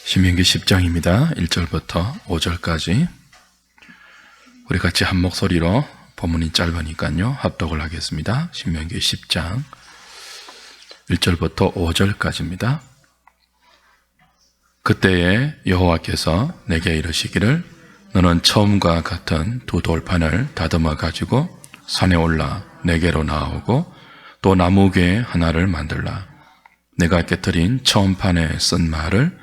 신명기 10장입니다. 1절부터 5절까지 우리 같이 한 목소리로 본문이 짧으니까요 합독을 하겠습니다. 신명기 10장 1절부터 5절까지입니다. 그때에 여호와께서 내게 이르시기를 너는 처음과 같은 두 돌판을 다듬어 가지고 산에 올라 내게로 나오고 또 나무괴 하나를 만들라. 내가 깨뜨린 처음 판에 쓴 말을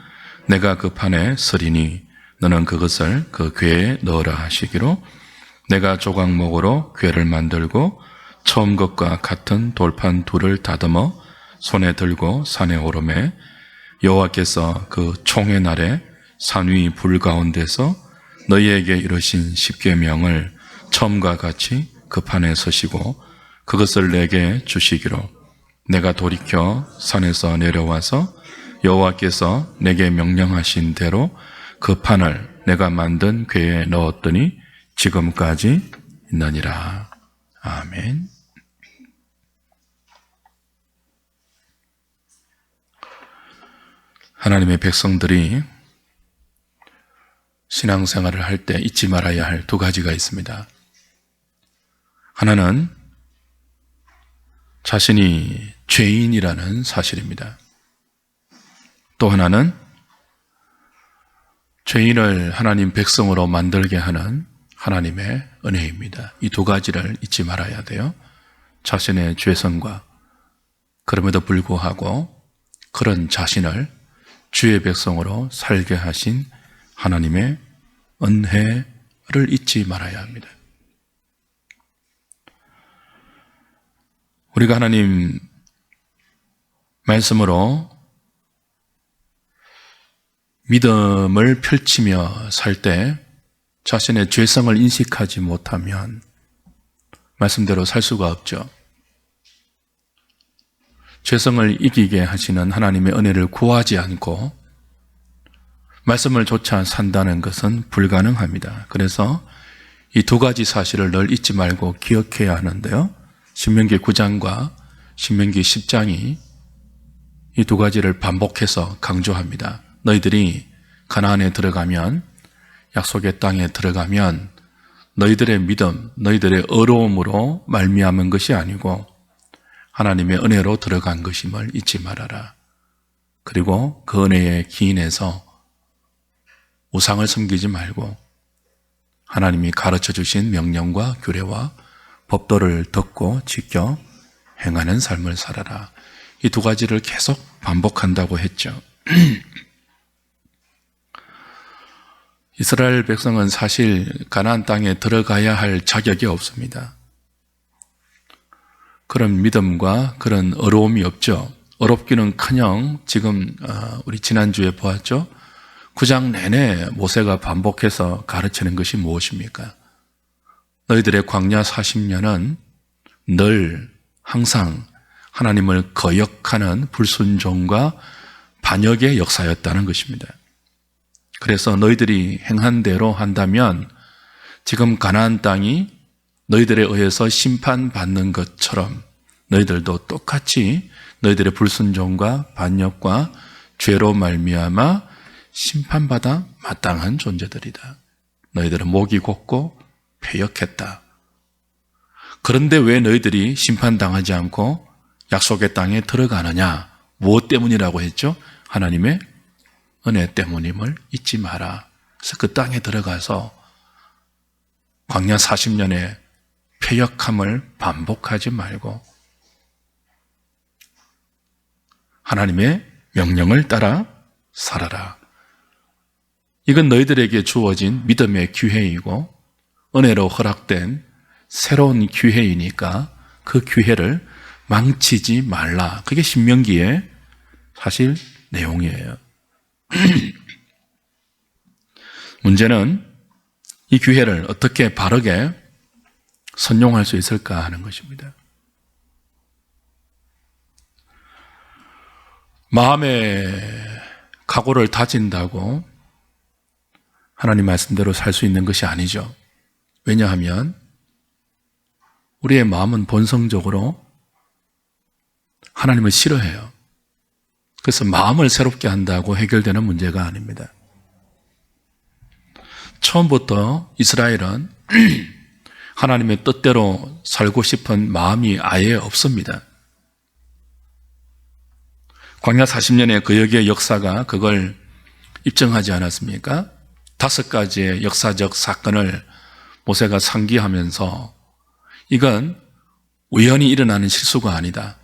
내가 그 판에 쓰리니 너는 그것을 그 궤에 넣으라 하시기로 내가 조각목으로 궤를 만들고 처음 것과 같은 돌판 둘을 다듬어 손에 들고 산에 오르매 여호와께서 그 총의 날에 산 위 불 가운데서 너희에게 이르신 십계명을 처음과 같이 그 판에 서시고 그것을 내게 주시기로 내가 돌이켜 산에서 내려와서 여호와께서 내게 명령하신 대로 그 판을 내가 만든 궤에 넣었더니 지금까지 있느니라. 아멘. 하나님의 백성들이 신앙생활을 할 때 잊지 말아야 할 두 가지가 있습니다. 하나는 자신이 죄인이라는 사실입니다. 또 하나는 죄인을 하나님 백성으로 만들게 하는 하나님의 은혜입니다. 이 두 가지를 잊지 말아야 돼요. 자신의 죄성과 그럼에도 불구하고 그런 자신을 주의 백성으로 살게 하신 하나님의 은혜를 잊지 말아야 합니다. 우리가 하나님 말씀으로 믿음을 펼치며 살 때 자신의 죄성을 인식하지 못하면 말씀대로 살 수가 없죠. 죄성을 이기게 하시는 하나님의 은혜를 구하지 않고 말씀을 조차 산다는 것은 불가능합니다. 그래서 이 두 가지 사실을 늘 잊지 말고 기억해야 하는데요. 신명기 9장과 신명기 10장이 이 두 가지를 반복해서 강조합니다. 너희들이 가나안에 들어가면, 약속의 땅에 들어가면 너희들의 믿음, 너희들의 의로움으로 말미암은 것이 아니고 하나님의 은혜로 들어간 것임을 잊지 말아라. 그리고 그 은혜에 기인해서 우상을 섬기지 말고 하나님이 가르쳐 주신 명령과 규례와 법도를 듣고 지켜 행하는 삶을 살아라. 이 두 가지를 계속 반복한다고 했죠. 이스라엘 백성은 사실 가나안 땅에 들어가야 할 자격이 없습니다. 그런 믿음과 그런 어려움이 없죠. 어렵기는커녕 지금 우리 지난주에 보았죠. 9장 내내 모세가 반복해서 가르치는 것이 무엇입니까? 너희들의 광야 40년은 늘 항상 하나님을 거역하는 불순종과 반역의 역사였다는 것입니다. 그래서 너희들이 행한 대로 한다면 지금 가나안 땅이 너희들에 의해서 심판받는 것처럼 너희들도 똑같이 너희들의 불순종과 반역과 죄로 말미암아 심판받아 마땅한 존재들이다. 너희들은 목이 곧고 패역했다. 그런데 왜 너희들이 심판당하지 않고 약속의 땅에 들어가느냐? 무엇 때문이라고 했죠? 하나님의 은혜 때문임을 잊지 마라. 그래서 그 땅에 들어가서 광야 40년의 패역함을 반복하지 말고 하나님의 명령을 따라 살아라. 이건 너희들에게 주어진 믿음의 기회이고 은혜로 허락된 새로운 기회이니까 그 기회를 망치지 말라. 그게 신명기의 사실 내용이에요. 문제는 이 기회를 어떻게 바르게 선용할 수 있을까 하는 것입니다. 마음의 각오를 다진다고 하나님 말씀대로 살 수 있는 것이 아니죠. 왜냐하면 우리의 마음은 본성적으로 하나님을 싫어해요. 그래서 마음을 새롭게 한다고 해결되는 문제가 아닙니다. 처음부터 이스라엘은 하나님의 뜻대로 살고 싶은 마음이 아예 없습니다. 광야 40년의 그 역의 역사가 그걸 입증하지 않았습니까? 5가지의 역사적 사건을 모세가 상기하면서 이건 우연히 일어나는 실수가 아니다.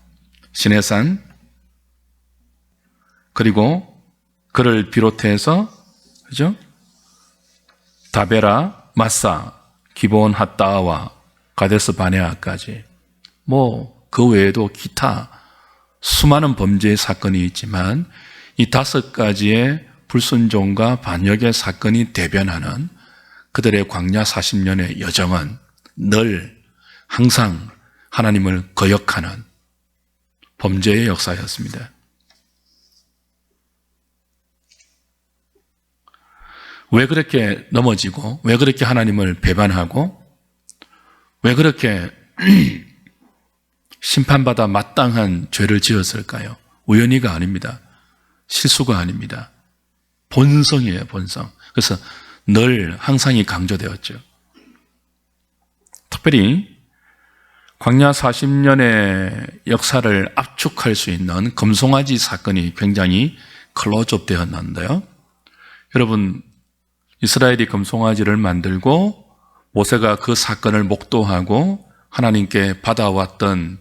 시내산, 그리고 그를 비롯해서, 그죠? 다베라, 마사, 기본 핫다와 가데스 바네아까지, 그 외에도 기타 수많은 범죄의 사건이 있지만 이 5가지의 불순종과 반역의 사건이 대변하는 그들의 광야 40년의 여정은 늘 항상 하나님을 거역하는 범죄의 역사였습니다. 왜 그렇게 넘어지고, 왜 그렇게 하나님을 배반하고, 왜 그렇게 심판받아 마땅한 죄를 지었을까요? 우연히가 아닙니다. 실수가 아닙니다. 본성이에요, 본성. 그래서 늘 항상이 강조되었죠. 특별히 광야 40년의 역사를 압축할 수 있는 금송아지 사건이 굉장히 클로즈업 되었는데요. 여러분, 이스라엘이 금송아지를 만들고 모세가 그 사건을 목도하고 하나님께 받아왔던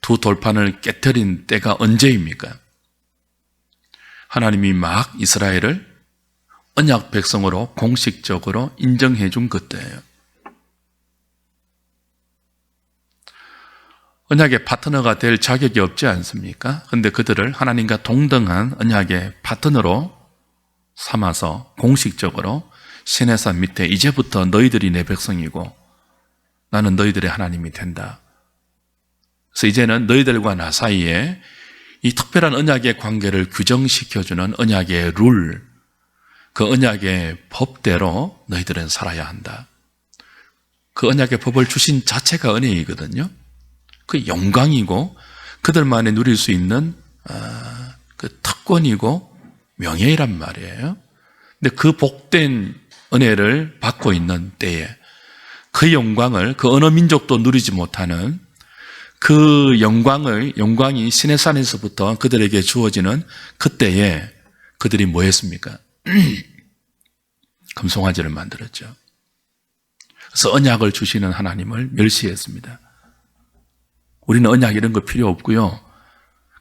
두 돌판을 깨뜨린 때가 언제입니까? 하나님이 막 이스라엘을 언약 백성으로 공식적으로 인정해 준 그때예요. 언약의 파트너가 될 자격이 없지 않습니까? 그런데 그들을 하나님과 동등한 언약의 파트너로 삼아서 공식적으로 시내산 밑에 이제부터 너희들이 내 백성이고 나는 너희들의 하나님이 된다. 그래서 이제는 너희들과 나 사이에 이 특별한 언약의 관계를 규정시켜주는 언약의 룰, 그 언약의 법대로 너희들은 살아야 한다. 그 언약의 법을 주신 자체가 은혜이거든요. 그 영광이고 그들만이 누릴 수 있는 그 특권이고 명예이란 말이에요. 근데 그 복된 은혜를 받고 있는 때에 그 영광을 그 어느 민족도 누리지 못하는 그 영광이 시내산에서부터 그들에게 주어지는 그때에 그들이 뭐 했습니까? 금송아지를 만들었죠. 그래서 언약을 주시는 하나님을 멸시했습니다. 우리는 언약 이런 거 필요 없고요.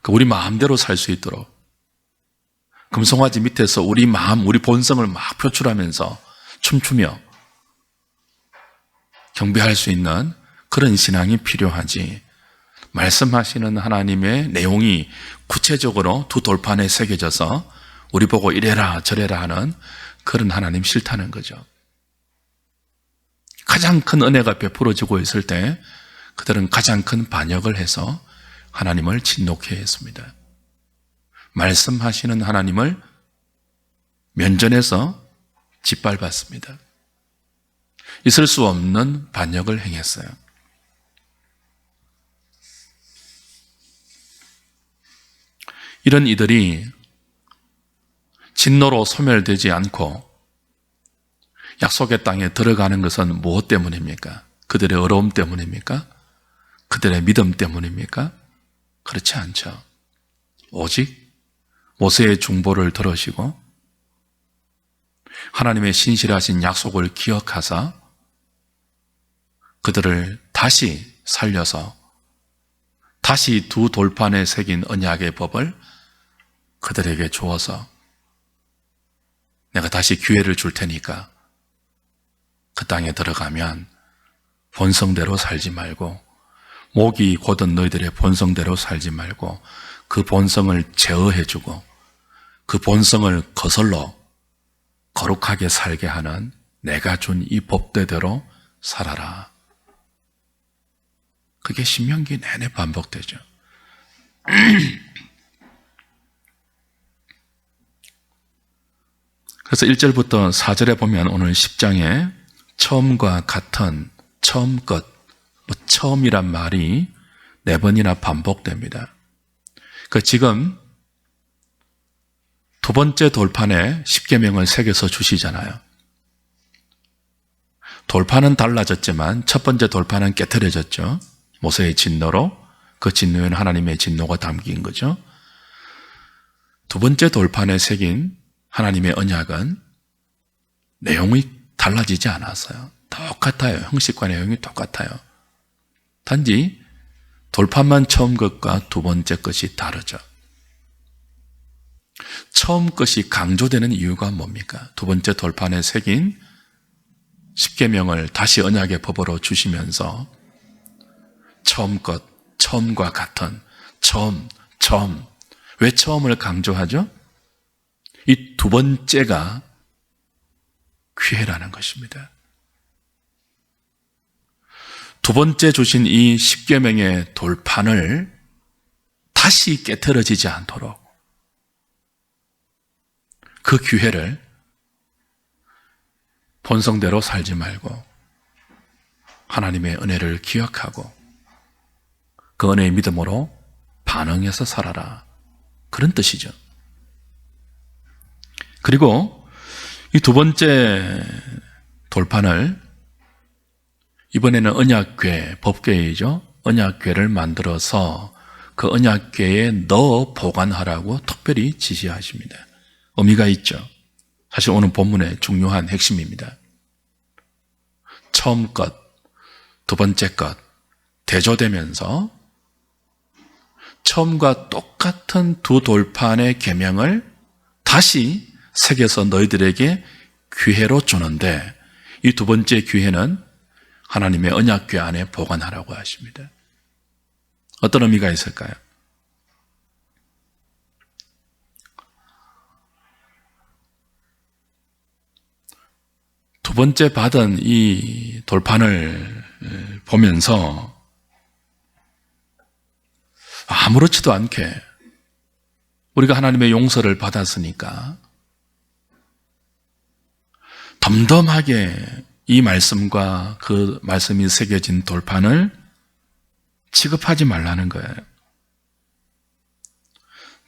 우리 마음대로 살 수 있도록 금송아지 밑에서 우리 마음, 우리 본성을 막 표출하면서 춤추며 경배할 수 있는 그런 신앙이 필요하지. 말씀하시는 하나님의 내용이 구체적으로 두 돌판에 새겨져서 우리 보고 이래라 저래라 하는 그런 하나님 싫다는 거죠. 가장 큰 은혜가 베풀어지고 있을 때 그들은 가장 큰 반역을 해서 하나님을 진노케 했습니다. 말씀하시는 하나님을 면전에서 짓밟았습니다. 있을 수 없는 반역을 행했어요. 이런 이들이 진노로 소멸되지 않고 약속의 땅에 들어가는 것은 무엇 때문입니까? 그들의 어려움 때문입니까? 그들의 믿음 때문입니까? 그렇지 않죠. 오직 모세의 중보를 들으시고 하나님의 신실하신 약속을 기억하사 그들을 다시 살려서 다시 두 돌판에 새긴 언약의 법을 그들에게 주어서 내가 다시 기회를 줄 테니까 그 땅에 들어가면 본성대로 살지 말고 목이 곧은 너희들의 본성대로 살지 말고 그 본성을 제어해주고 그 본성을 거슬러 거룩하게 살게 하는 내가 준 이 법대대로 살아라. 그게 신명기 내내 반복되죠. 그래서 1절부터 4절에 보면 오늘 10장에 처음과 같은 처음 것, 처음이란 말이 4번이나 반복됩니다. 지금 두 번째 돌판에 십계명을 새겨서 주시잖아요. 돌판은 달라졌지만 첫 번째 돌판은 깨트려졌죠. 모세의 진노로. 그 진노에는 하나님의 진노가 담긴 거죠. 두 번째 돌판에 새긴 하나님의 언약은 내용이 달라지지 않았어요. 똑같아요. 형식과 내용이 똑같아요. 단지 돌판만 처음 것과 두 번째 것이 다르죠. 처음 것이 강조되는 이유가 뭡니까? 두 번째 돌판에 새긴 십계명을 다시 언약의 법으로 주시면서 처음 것, 처음과 같은 처음. 왜 처음을 강조하죠? 이 두 번째가 귀해라는 것입니다. 두 번째 주신 이 십계명의 돌판을 다시 깨트려지지 않도록 그 기회를 본성대로 살지 말고 하나님의 은혜를 기억하고 그 은혜의 믿음으로 반응해서 살아라. 그런 뜻이죠. 그리고 이 두 번째 돌판을 이번에는 언약궤, 법궤이죠. 언약궤를 만들어서 그 언약궤에 넣어 보관하라고 특별히 지시하십니다. 의미가 있죠. 사실 오늘 본문의 중요한 핵심입니다. 처음 것, 두 번째 것 대조되면서 처음과 똑같은 두 돌판의 계명을 다시 새겨서 너희들에게 귀회로 주는데 이 두 번째 귀회는 하나님의 언약궤 안에 보관하라고 하십니다. 어떤 의미가 있을까요? 두 번째 받은 이 돌판을 보면서 아무렇지도 않게 우리가 하나님의 용서를 받았으니까 덤덤하게 이 말씀과 그 말씀이 새겨진 돌판을 취급하지 말라는 거예요.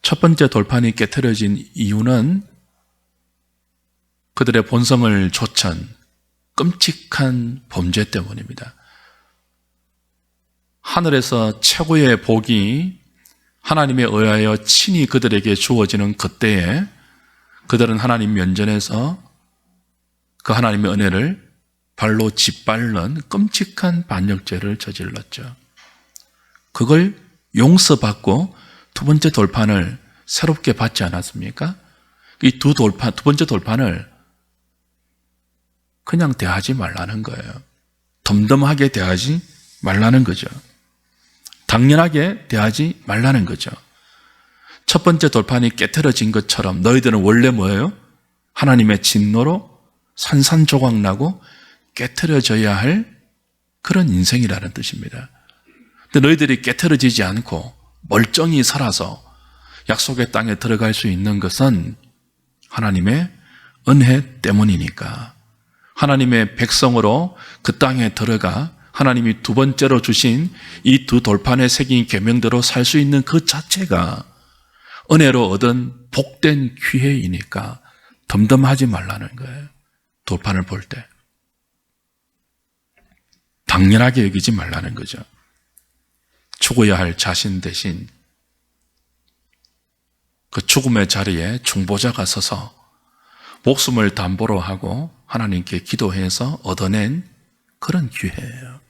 첫 번째 돌판이 깨트려진 이유는 그들의 본성을 좇은 끔찍한 범죄 때문입니다. 하늘에서 최고의 복이 하나님에 의하여 친히 그들에게 주어지는 그때에 그들은 하나님 면전에서 그 하나님의 은혜를 발로 짓밟는 끔찍한 반역죄를 저질렀죠. 그걸 용서받고 두 번째 돌판을 새롭게 받지 않았습니까? 이 두 번째 돌판을 그냥 대하지 말라는 거예요. 덤덤하게 대하지 말라는 거죠. 당연하게 대하지 말라는 거죠. 첫 번째 돌판이 깨트려진 것처럼 너희들은 원래 뭐예요? 하나님의 진노로 산산조각나고 깨트려져야 할 그런 인생이라는 뜻입니다. 근데 너희들이 깨트려지지 않고 멀쩡히 살아서 약속의 땅에 들어갈 수 있는 것은 하나님의 은혜 때문이니까 하나님의 백성으로 그 땅에 들어가 하나님이 두 번째로 주신 이 두 돌판에 새긴 계명대로 살 수 있는 그 자체가 은혜로 얻은 복된 기회이니까 덤덤하지 말라는 거예요. 돌판을 볼 때 당연하게 여기지 말라는 거죠. 죽어야 할 자신 대신 그 죽음의 자리에 중보자가 서서 목숨을 담보로 하고 하나님께 기도해서 얻어낸 그런 기회예요.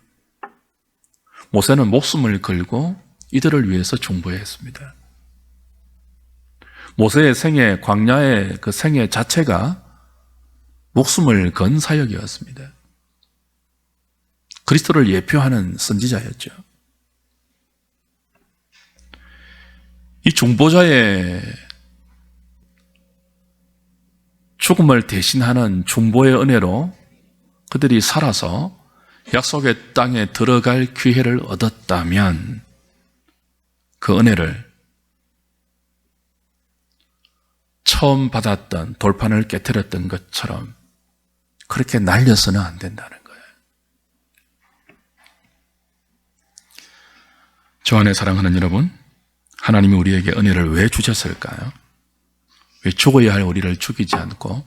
모세는 목숨을 걸고 이들을 위해서 중보했습니다. 모세의 생애, 광야의 그 생애 자체가 목숨을 건 사역이었습니다. 그리스도를 예표하는 선지자였죠. 이 중보자의 죽음을 대신하는 중보의 은혜로 그들이 살아서 약속의 땅에 들어갈 기회를 얻었다면 그 은혜를 처음 받았던 돌판을 깨트렸던 것처럼 그렇게 날려서는 안 된다는 거예요. 저 안에 사랑하는 여러분, 하나님이 우리에게 은혜를 왜 주셨을까요? 왜 죽어야 할 우리를 죽이지 않고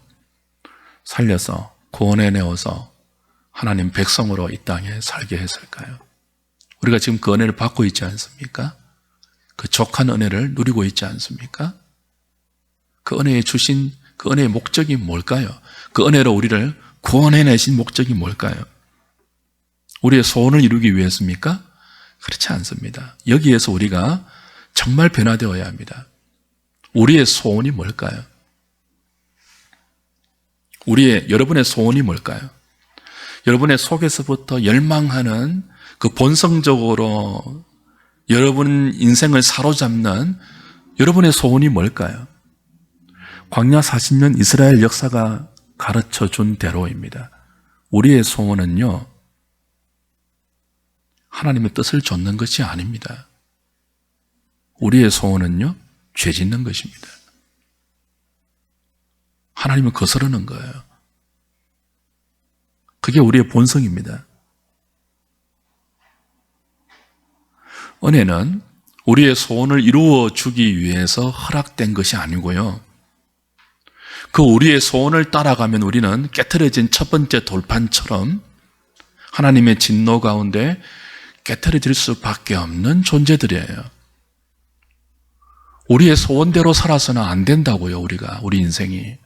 살려서 구원해내어서 하나님 백성으로 이 땅에 살게 했을까요? 우리가 지금 그 은혜를 받고 있지 않습니까? 그 족한 은혜를 누리고 있지 않습니까? 그 은혜에 주신 그 은혜의 목적이 뭘까요? 그 은혜로 우리를 구원해내신 목적이 뭘까요? 우리의 소원을 이루기 위해서입니까? 그렇지 않습니다. 여기에서 우리가 정말 변화되어야 합니다. 우리의 소원이 뭘까요? 여러분의 소원이 뭘까요? 여러분의 속에서부터 열망하는 그 본성적으로 여러분 인생을 사로잡는 여러분의 소원이 뭘까요? 광야 40년 이스라엘 역사가 가르쳐 준 대로입니다. 우리의 소원은요, 하나님의 뜻을 좇는 것이 아닙니다. 우리의 소원은요, 죄 짓는 것입니다. 하나님을 거스르는 거예요. 그게 우리의 본성입니다. 은혜는 우리의 소원을 이루어 주기 위해서 허락된 것이 아니고요. 그 우리의 소원을 따라가면 우리는 깨트려진 첫 번째 돌판처럼 하나님의 진노 가운데 깨트려질 수밖에 없는 존재들이에요. 우리의 소원대로 살아서는 안 된다고요, 우리 인생이.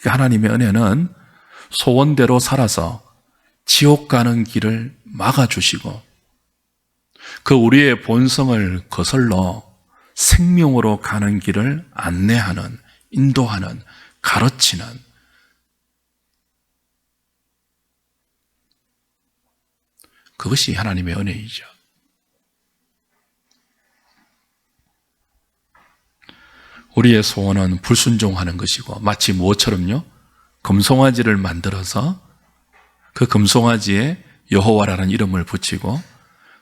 하나님의 은혜는 소원대로 살아서 지옥 가는 길을 막아주시고 그 우리의 본성을 거슬러 생명으로 가는 길을 안내하는, 인도하는, 가르치는 그것이 하나님의 은혜이죠. 우리의 소원은 불순종하는 것이고 마치 무엇처럼요? 금송아지를 만들어서 그 금송아지에 여호와라는 이름을 붙이고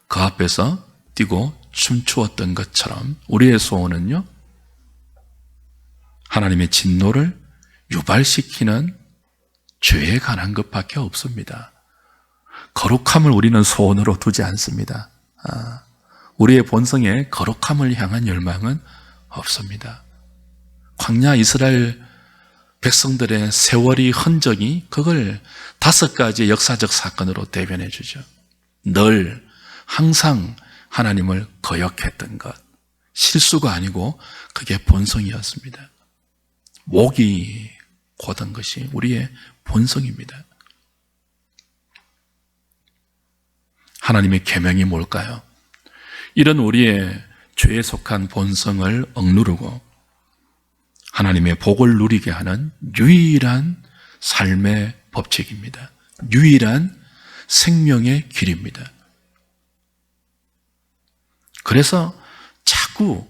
그 앞에서 뛰고 춤추었던 것처럼 우리의 소원은요, 하나님의 진노를 유발시키는 죄에 관한 것밖에 없습니다. 거룩함을 우리는 소원으로 두지 않습니다. 우리의 본성에 거룩함을 향한 열망은 없습니다. 광야 이스라엘 백성들의 세월이 흔적이 그걸 5가지의 역사적 사건으로 대변해 주죠. 늘 항상 하나님을 거역했던 것, 실수가 아니고 그게 본성이었습니다. 목이 고든 것이 우리의 본성입니다. 하나님의 계명이 뭘까요? 이런 우리의 죄에 속한 본성을 억누르고 하나님의 복을 누리게 하는 유일한 삶의 법칙입니다. 유일한 생명의 길입니다. 그래서 자꾸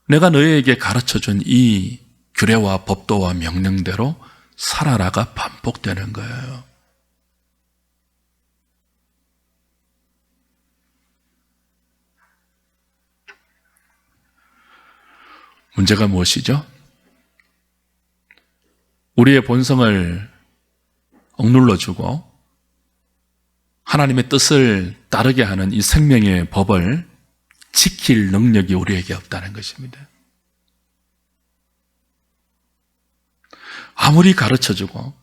내가 너희에게 가르쳐준 이 규례와 법도와 명령대로 살아라가 반복되는 거예요. 문제가 무엇이죠? 우리의 본성을 억눌러주고 하나님의 뜻을 따르게 하는 이 생명의 법을 지킬 능력이 우리에게 없다는 것입니다. 아무리 가르쳐주고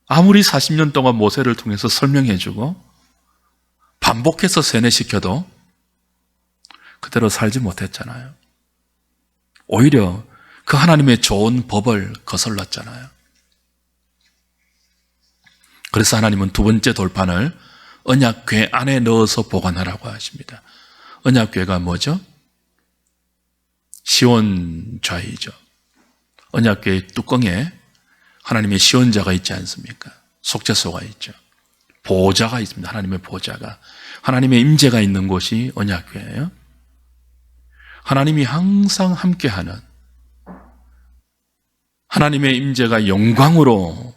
아무리 40년 동안 모세를 통해서 설명해주고 반복해서 세뇌시켜도 그대로 살지 못했잖아요. 오히려 그 하나님의 좋은 법을 거슬렀잖아요. 그래서 하나님은 두 번째 돌판을 언약궤 안에 넣어서 보관하라고 하십니다. 언약궤가 뭐죠? 시온좌이죠. 언약궤의 뚜껑에 하나님의 시온자가 있지 않습니까? 속죄소가 있죠. 보좌가 있습니다. 하나님의 보좌가. 하나님의 임재가 있는 곳이 언약궤예요. 하나님이 항상 함께하는 하나님의 임재가 영광으로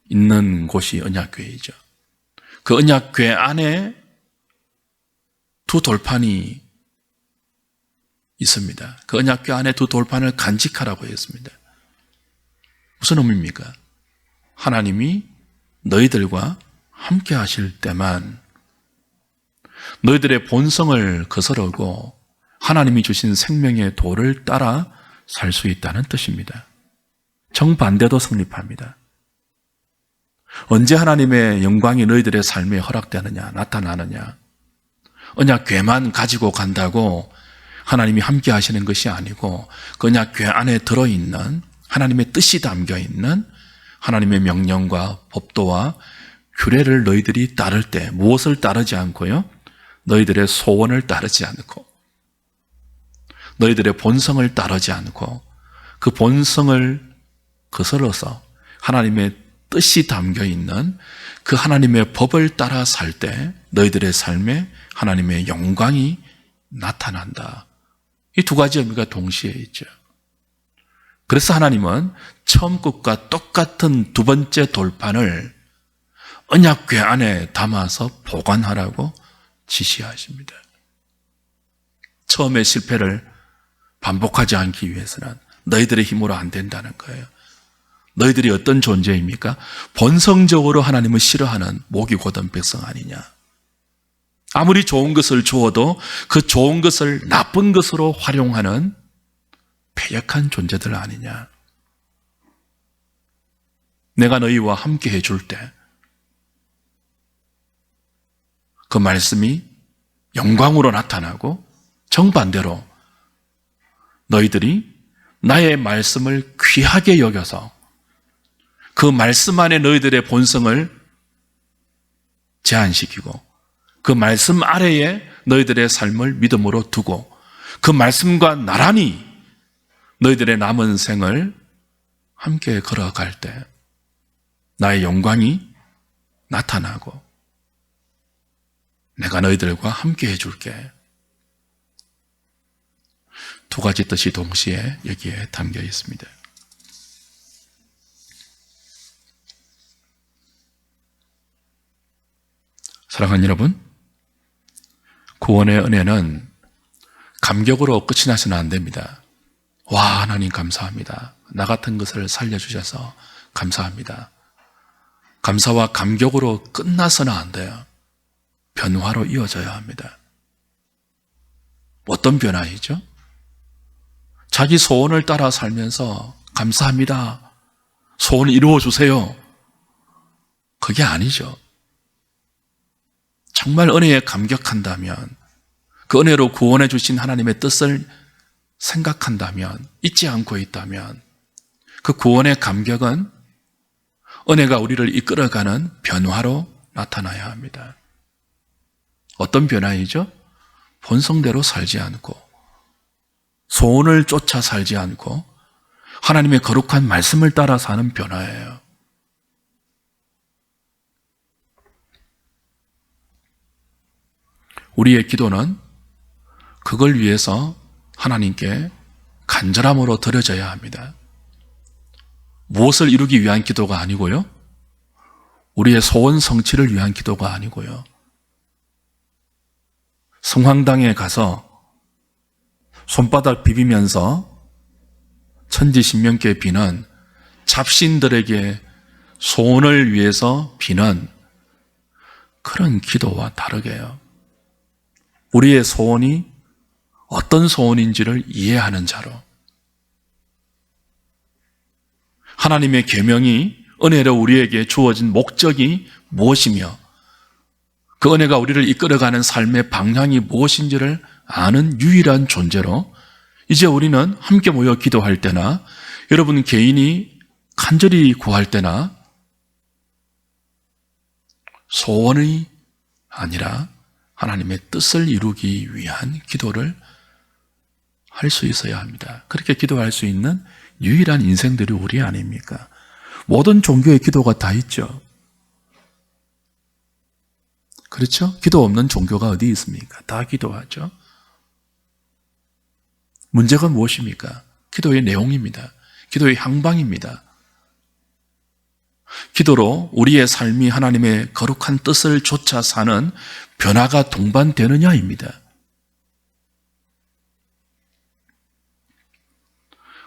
있는 곳이 언약궤이죠. 그 언약궤 안에 두 돌판이 있습니다. 그 언약궤 안에 두 돌판을 간직하라고 했습니다. 무슨 의미입니까? 하나님이 너희들과 함께 하실 때만 너희들의 본성을 거스르고 하나님이 주신 생명의 도를 따라 살 수 있다는 뜻입니다. 정반대도 성립합니다. 언제 하나님의 영광이 너희들의 삶에 허락되느냐, 나타나느냐. 언약궤만 가지고 간다고 하나님이 함께 하시는 것이 아니고 그 언약궤 안에 들어있는 하나님의 뜻이 담겨있는 하나님의 명령과 법도와 규례를 너희들이 따를 때 무엇을 따르지 않고요? 너희들의 소원을 따르지 않고 너희들의 본성을 따르지 않고 그 본성을 거슬러서 하나님의 뜻이 담겨있는 그 하나님의 법을 따라 살 때 너희들의 삶에 하나님의 영광이 나타난다. 이 두 가지 의미가 동시에 있죠. 그래서 하나님은 처음 것과 똑같은 두 번째 돌판을 언약궤 안에 담아서 보관하라고 지시하십니다. 처음의 실패를 반복하지 않기 위해서는 너희들의 힘으로 안 된다는 거예요. 너희들이 어떤 존재입니까? 본성적으로 하나님을 싫어하는 목이 곧은 백성 아니냐. 아무리 좋은 것을 주어도 그 좋은 것을 나쁜 것으로 활용하는 패역한 존재들 아니냐. 내가 너희와 함께 해줄 때 그 말씀이 영광으로 나타나고 정반대로 너희들이 나의 말씀을 귀하게 여겨서 그 말씀 안에 너희들의 본성을 제한시키고 그 말씀 아래에 너희들의 삶을 믿음으로 두고 그 말씀과 나란히 너희들의 남은 생을 함께 걸어갈 때 나의 영광이 나타나고 내가 너희들과 함께 해줄게. 두 가지 뜻이 동시에 여기에 담겨 있습니다. 사랑하는 여러분, 구원의 은혜는 감격으로 끝이 나서는 안 됩니다. 와, 하나님 감사합니다. 나 같은 것을 살려주셔서 감사합니다. 감사와 감격으로 끝나서는 안 돼요. 변화로 이어져야 합니다. 어떤 변화이죠? 자기 소원을 따라 살면서 감사합니다. 소원을 이루어주세요. 그게 아니죠. 정말 은혜에 감격한다면 그 은혜로 구원해 주신 하나님의 뜻을 생각한다면 잊지 않고 있다면 그 구원의 감격은 은혜가 우리를 이끌어가는 변화로 나타나야 합니다. 어떤 변화이죠? 본성대로 살지 않고 소원을 쫓아 살지 않고 하나님의 거룩한 말씀을 따라 사는 변화예요. 우리의 기도는 그걸 위해서 하나님께 간절함으로 드려져야 합니다. 무엇을 이루기 위한 기도가 아니고요. 우리의 소원 성취를 위한 기도가 아니고요. 성황당에 가서 손바닥 비비면서 천지신명께 비는 잡신들에게 소원을 위해서 비는 그런 기도와 다르게요. 우리의 소원이 어떤 소원인지를 이해하는 자로 하나님의 계명이 은혜로 우리에게 주어진 목적이 무엇이며 그 은혜가 우리를 이끌어가는 삶의 방향이 무엇인지를 아는 유일한 존재로 이제 우리는 함께 모여 기도할 때나 여러분 개인이 간절히 구할 때나 소원이 아니라 하나님의 뜻을 이루기 위한 기도를 할 수 있어야 합니다. 그렇게 기도할 수 있는 유일한 인생들이 우리 아닙니까? 모든 종교의 기도가 다 있죠. 그렇죠? 기도 없는 종교가 어디 있습니까? 다 기도하죠. 문제가 무엇입니까? 기도의 내용입니다. 기도의 향방입니다. 기도로 우리의 삶이 하나님의 거룩한 뜻을 쫓아 사는 변화가 동반되느냐입니다.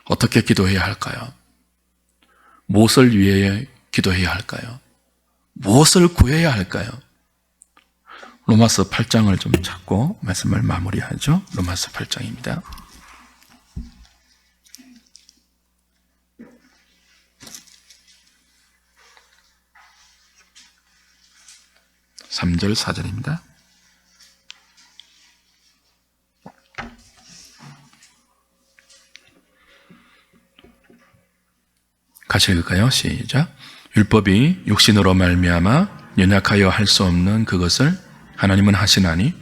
어떻게 기도해야 할까요? 무엇을 위해 기도해야 할까요? 무엇을 구해야 할까요? 로마서 8장을 좀 찾고 말씀을 마무리하죠. 로마서 8장입니다. 3절 4절입니다. 같이 읽을까요? 시작. 율법이 육신으로 말미암아 연약하여 할 수 없는 그것을 하나님은 하시나니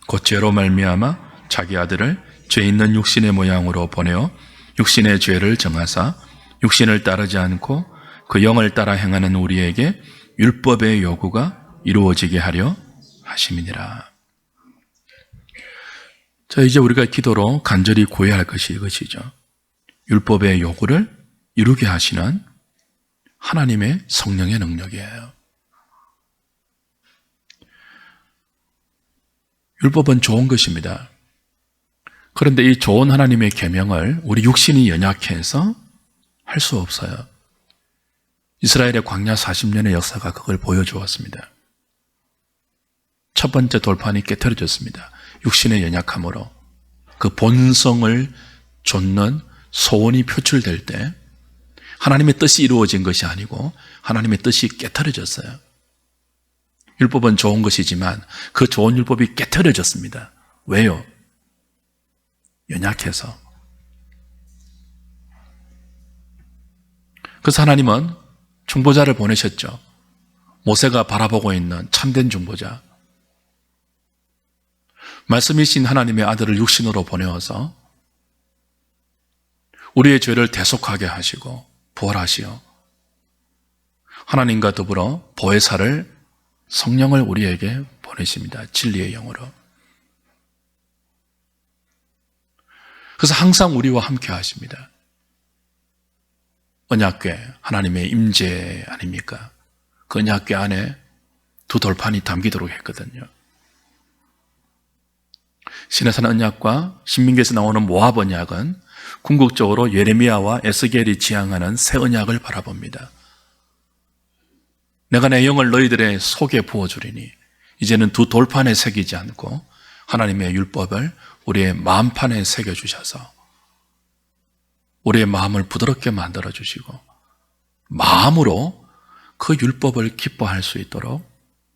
곧 죄로 말미암아 자기 아들을 죄 있는 육신의 모양으로 보내어 육신의 죄를 정하사 육신을 따르지 않고 그 영을 따라 행하는 우리에게 율법의 요구가 이루어지게 하려 하심이니라. 자, 이제 우리가 기도로 간절히 구해야 할 것이 이것이죠. 율법의 요구를 이루게 하시는 하나님의 성령의 능력이에요. 율법은 좋은 것입니다. 그런데 이 좋은 하나님의 계명을 우리 육신이 연약해서 할 수 없어요. 이스라엘의 광야 40년의 역사가 그걸 보여주었습니다. 첫 번째 돌판이 깨트려졌습니다. 육신의 연약함으로 그 본성을 좇는 소원이 표출될 때 하나님의 뜻이 이루어진 것이 아니고 하나님의 뜻이 깨트려졌어요. 율법은 좋은 것이지만 그 좋은 율법이 깨트려졌습니다. 왜요? 연약해서. 그래서 하나님은 중보자를 보내셨죠. 모세가 바라보고 있는 참된 중보자. 말씀이신 하나님의 아들을 육신으로 보내어서 우리의 죄를 대속하게 하시고 부활하시어 하나님과 더불어 보혜사를 성령을 우리에게 보내십니다. 진리의 영으로. 그래서 항상 우리와 함께 하십니다. 언약궤, 하나님의 임재 아닙니까? 그 언약궤 안에 두 돌판이 담기도록 했거든요. 시내산 언약과 신민기에서 나오는 모압 언약은 궁극적으로 예레미야와 에스겔이 지향하는 새 언약을 바라봅니다. 내가 내 영을 너희들의 속에 부어주리니 이제는 두 돌판에 새기지 않고 하나님의 율법을 우리의 마음판에 새겨주셔서 우리의 마음을 부드럽게 만들어주시고 마음으로 그 율법을 기뻐할 수 있도록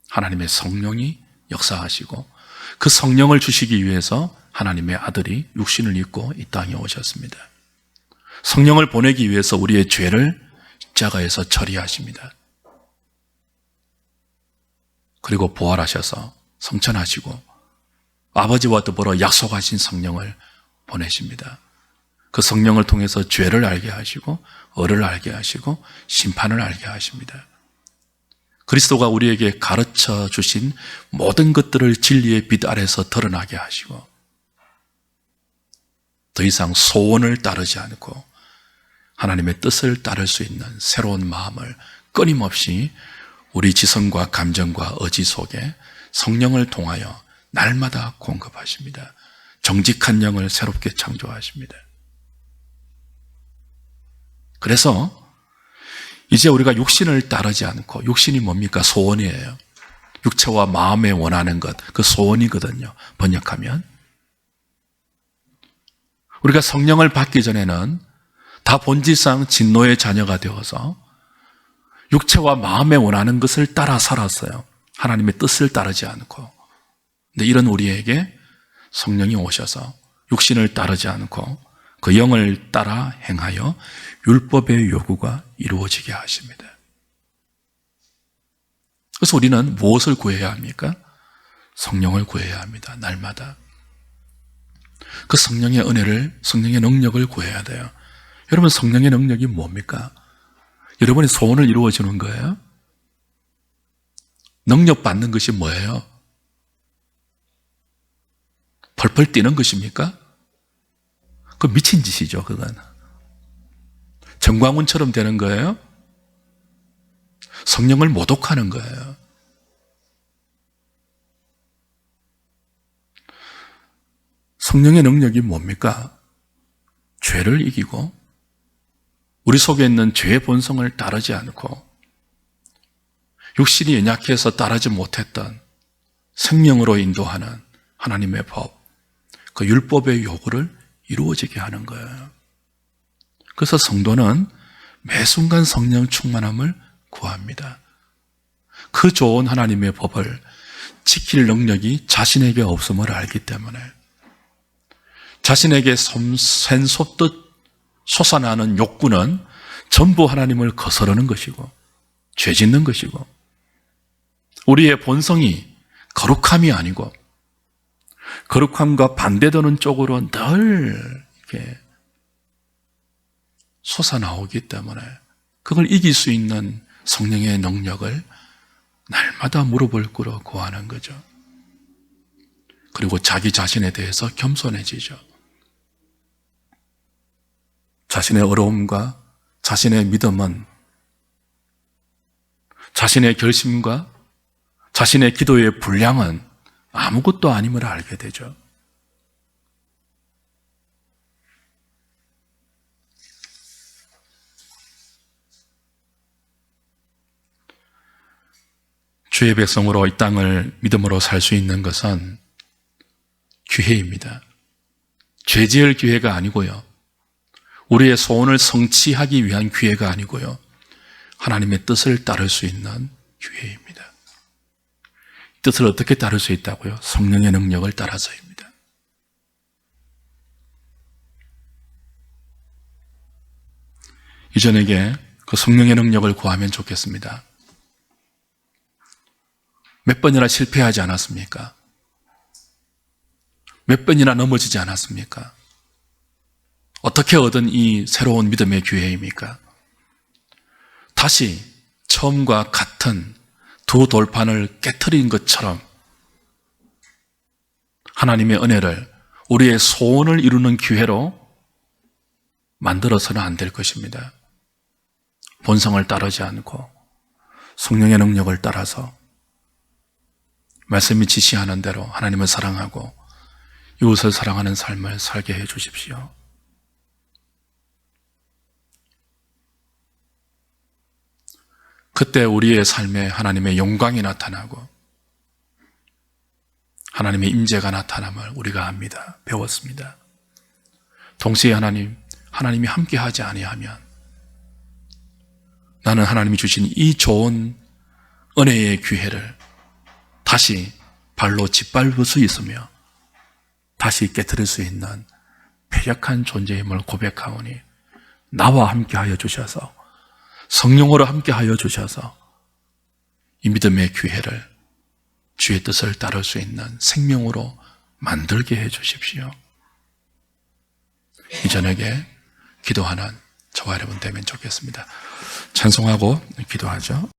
하나님의 성령이 역사하시고 그 성령을 주시기 위해서 하나님의 아들이 육신을 입고 이 땅에 오셨습니다. 성령을 보내기 위해서 우리의 죄를 십자가에서 처리하십니다. 그리고 부활하셔서 성천하시고 아버지와 더불어 약속하신 성령을 보내십니다. 그 성령을 통해서 죄를 알게 하시고 의를 알게 하시고 심판을 알게 하십니다. 그리스도가 우리에게 가르쳐 주신 모든 것들을 진리의 빛 아래서 드러나게 하시고 더 이상 소원을 따르지 않고 하나님의 뜻을 따를 수 있는 새로운 마음을 끊임없이 우리 지성과 감정과 의지 속에 성령을 통하여 날마다 공급하십니다. 정직한 영을 새롭게 창조하십니다. 그래서 이제 우리가 육신을 따르지 않고, 육신이 뭡니까? 소원이에요. 육체와 마음에 원하는 것, 그 소원이거든요. 번역하면 우리가 성령을 받기 전에는 다 본질상 진노의 자녀가 되어서 육체와 마음에 원하는 것을 따라 살았어요. 하나님의 뜻을 따르지 않고. 근데 이런 우리에게 성령이 오셔서 육신을 따르지 않고 그 영을 따라 행하여 율법의 요구가 이루어지게 하십니다. 그래서 우리는 무엇을 구해야 합니까? 성령을 구해야 합니다. 날마다. 그 성령의 은혜를, 성령의 능력을 구해야 돼요. 여러분, 성령의 능력이 뭡니까? 여러분의 소원을 이루어주는 거예요? 능력 받는 것이 뭐예요? 펄펄 뛰는 것입니까? 그 미친 짓이죠, 그건. 정광훈처럼 되는 거예요? 성령을 모독하는 거예요. 성령의 능력이 뭡니까? 죄를 이기고 우리 속에 있는 죄의 본성을 따르지 않고 육신이 연약해서 따르지 못했던 생명으로 인도하는 하나님의 법, 그 율법의 요구를 이루어지게 하는 거예요. 그래서 성도는 매 순간 성령 충만함을 구합니다. 그 좋은 하나님의 법을 지킬 능력이 자신에게 없음을 알기 때문에 자신에게 샘솟듯 솟아나는 욕구는 전부 하나님을 거스르는 것이고 죄 짓는 것이고 우리의 본성이 거룩함이 아니고 거룩함과 반대되는 쪽으로 늘 이렇게 솟아나오기 때문에 그걸 이길 수 있는 성령의 능력을 날마다 무릎을 꿇어 구하는 거죠. 그리고 자기 자신에 대해서 겸손해지죠. 자신의 어려움과 자신의 믿음은 자신의 결심과 자신의 기도의 분량은 아무것도 아님을 알게 되죠. 주의 백성으로 이 땅을 믿음으로 살 수 있는 것은 기회입니다. 죄 지을 기회가 아니고요. 우리의 소원을 성취하기 위한 기회가 아니고요. 하나님의 뜻을 따를 수 있는 기회입니다. 뜻을 어떻게 따를 수 있다고요? 성령의 능력을 따라서입니다. 이전에게 그 성령의 능력을 구하면 좋겠습니다. 몇 번이나 실패하지 않았습니까? 몇 번이나 넘어지지 않았습니까? 어떻게 얻은 이 새로운 믿음의 기회입니까? 다시 처음과 같은 두 돌판을 깨트린 것처럼 하나님의 은혜를 우리의 소원을 이루는 기회로 만들어서는 안 될 것입니다. 본성을 따르지 않고 성령의 능력을 따라서 말씀이 지시하는 대로 하나님을 사랑하고 이웃을 사랑하는 삶을 살게 해 주십시오. 그때 우리의 삶에 하나님의 영광이 나타나고 하나님의 임재가 나타남을 우리가 압니다. 배웠습니다. 동시에 하나님이 함께하지 아니하면 나는 하나님이 주신 이 좋은 은혜의 기회를 다시 발로 짓밟을 수 있으며 다시 깨트릴 수 있는 패역한 존재임을 고백하오니 나와 함께하여 주셔서 성령으로 함께하여 주셔서 이 믿음의 기회를 주의 뜻을 따를 수 있는 생명으로 만들게 해 주십시오. 이 저녁에 기도하는 저와 여러분 되면 좋겠습니다. 찬송하고 기도하죠.